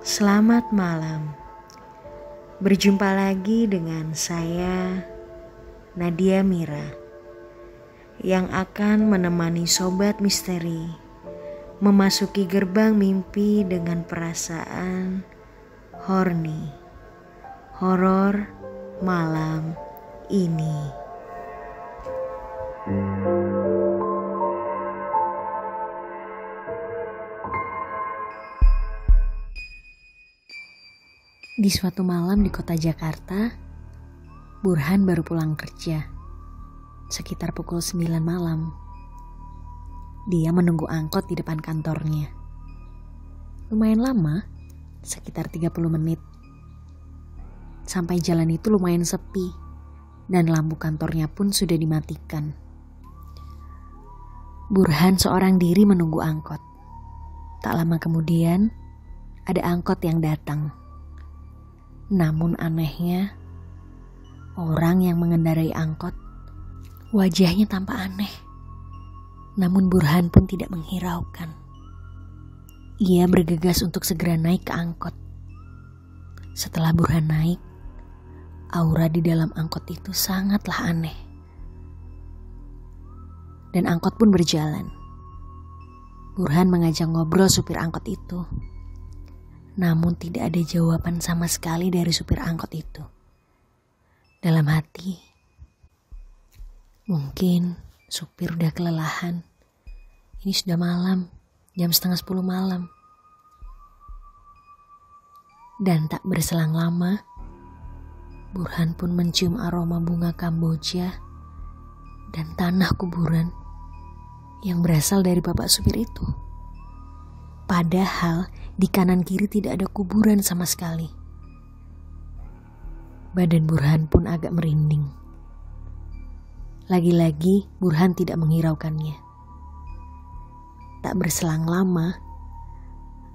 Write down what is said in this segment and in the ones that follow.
Selamat malam. Berjumpa lagi dengan saya, Nadia Mira, yang akan menemani Sobat Misteri memasuki gerbang mimpi dengan perasaan horny, horor malam ini. Di suatu malam di kota Jakarta, Burhan baru pulang kerja, sekitar pukul 9 malam. Dia menunggu angkot di depan kantornya. Lumayan lama, sekitar 30 menit. Sampai jalan itu lumayan sepi, dan lampu kantornya pun sudah dimatikan. Burhan seorang diri menunggu angkot. Tak lama kemudian, ada angkot yang datang. Namun anehnya, orang yang mengendarai angkot wajahnya tampak aneh. Namun Burhan pun tidak menghiraukan. Ia bergegas untuk segera naik ke angkot. Setelah Burhan naik, aura di dalam angkot itu sangatlah aneh. Dan angkot pun berjalan. Burhan mengajak ngobrol supir angkot itu. Namun tidak ada jawaban sama sekali dari supir angkot itu. Dalam hati, mungkin supir udah kelelahan. Ini sudah malam, jam 9:30 malam. Dan tak berselang lama, Burhan pun mencium aroma bunga kamboja dan tanah kuburan yang berasal dari bapak supir itu. Padahal di kanan kiri tidak ada kuburan sama sekali. Badan Burhan pun agak merinding. Lagi-lagi Burhan tidak menghiraukannya. Tak berselang lama,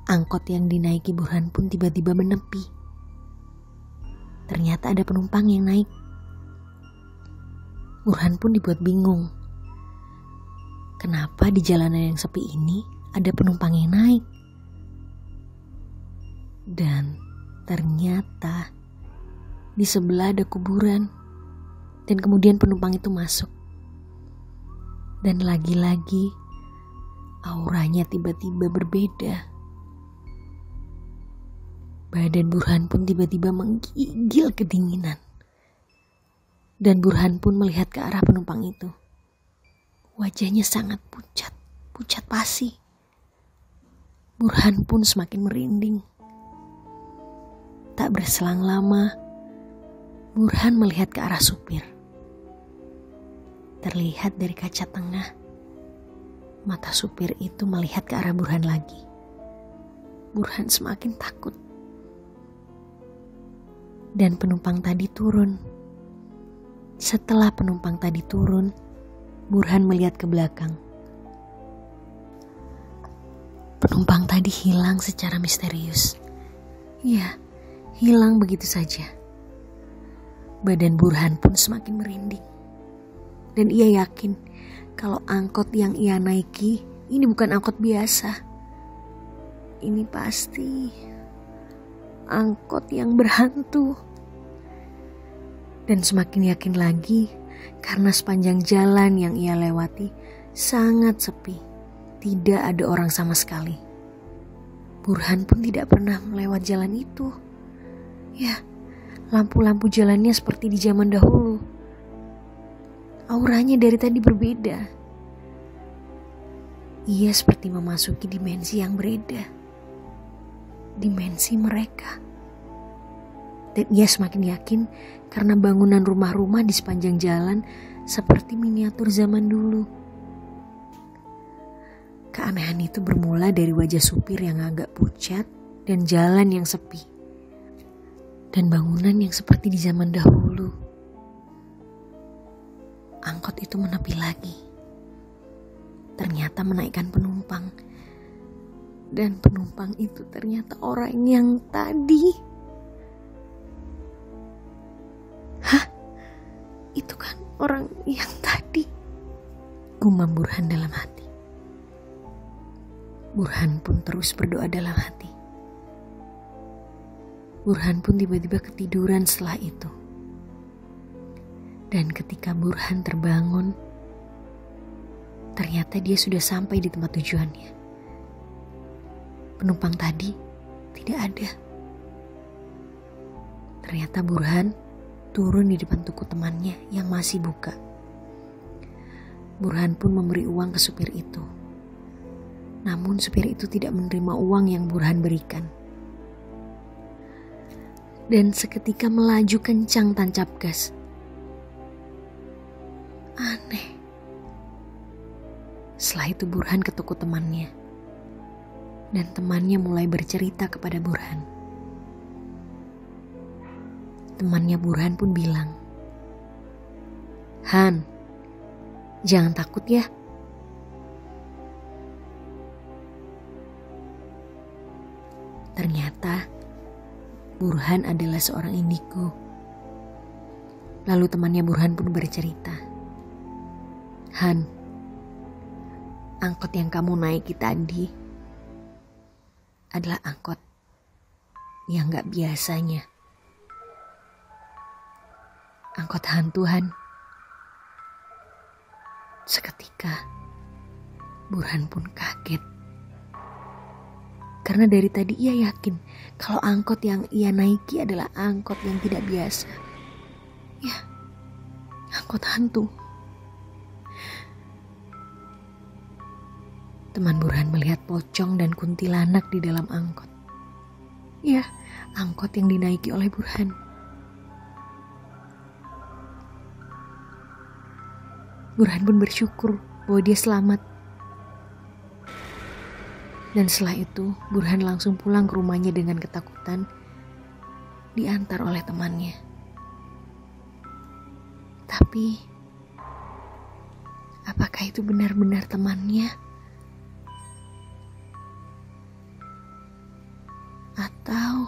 angkot yang dinaiki Burhan pun tiba-tiba menepi. Ternyata ada penumpang yang naik. Burhan pun dibuat bingung. Kenapa di jalanan yang sepi ini ada penumpang yang naik? Dan ternyata di sebelah ada kuburan. Dan kemudian penumpang itu masuk. Dan lagi-lagi auranya tiba-tiba berbeda. Badan Burhan pun tiba-tiba menggigil kedinginan. Dan Burhan pun melihat ke arah penumpang itu. Wajahnya sangat pucat pasi. Burhan pun semakin merinding. Tak berselang lama, Burhan melihat ke arah supir. Terlihat dari kaca tengah, mata supir itu melihat ke arah Burhan lagi. Burhan semakin takut. Dan penumpang tadi turun. Setelah penumpang tadi turun, Burhan melihat ke belakang. Penumpang tadi hilang secara misterius. Ya, hilang begitu saja. Badan Burhan pun semakin merinding. Dan ia yakin kalau angkot yang ia naiki ini bukan angkot biasa. Ini pasti angkot yang berhantu. Dan semakin yakin lagi karena sepanjang jalan yang ia lewati sangat sepi. Tidak ada orang sama sekali. Burhan pun tidak pernah melewat jalan itu. Ya, lampu-lampu jalannya seperti di zaman dahulu. Auranya dari tadi berbeda. Ia seperti memasuki dimensi yang berbeda. Dimensi mereka. Dan ia semakin yakin karena bangunan rumah-rumah di sepanjang jalan seperti miniatur zaman dulu. Keanehan itu bermula dari wajah supir yang agak pucat dan jalan yang sepi. Dan bangunan yang seperti di zaman dahulu. Angkot itu menepi lagi. Ternyata menaikkan penumpang. Dan penumpang itu ternyata orang yang tadi. Hah? Itu kan orang yang tadi. Gumam Burhan dalam hati. Burhan pun terus berdoa dalam hati. Burhan pun tiba-tiba ketiduran setelah itu. Dan ketika Burhan terbangun, ternyata dia sudah sampai di tempat tujuannya. Penumpang tadi tidak ada. Ternyata Burhan turun di depan toko temannya yang masih buka. Burhan pun memberi uang ke supir itu. Namun supir itu tidak menerima uang yang Burhan berikan. Dan seketika melaju kencang tancap gas. Aneh. Setelah itu Burhan ke toko temannya. Dan temannya mulai bercerita kepada Burhan. Temannya Burhan pun bilang, "Han, jangan takut ya. Ternyata Burhan adalah seorang indigo. Lalu temannya Burhan pun bercerita, "Han, angkot yang kamu naiki tadi adalah angkot yang gak biasanya. Angkot hantu, Han." Seketika Burhan pun kaget. Karena dari tadi ia yakin kalau angkot yang ia naiki adalah angkot yang tidak biasa. Ya, angkot hantu. Teman Burhan melihat pocong dan kuntilanak di dalam angkot. Ya, angkot yang dinaiki oleh Burhan. Burhan pun bersyukur bahwa dia selamat. Dan setelah itu Burhan langsung pulang ke rumahnya dengan ketakutan, diantar oleh temannya. Tapi apakah itu benar-benar temannya? Atau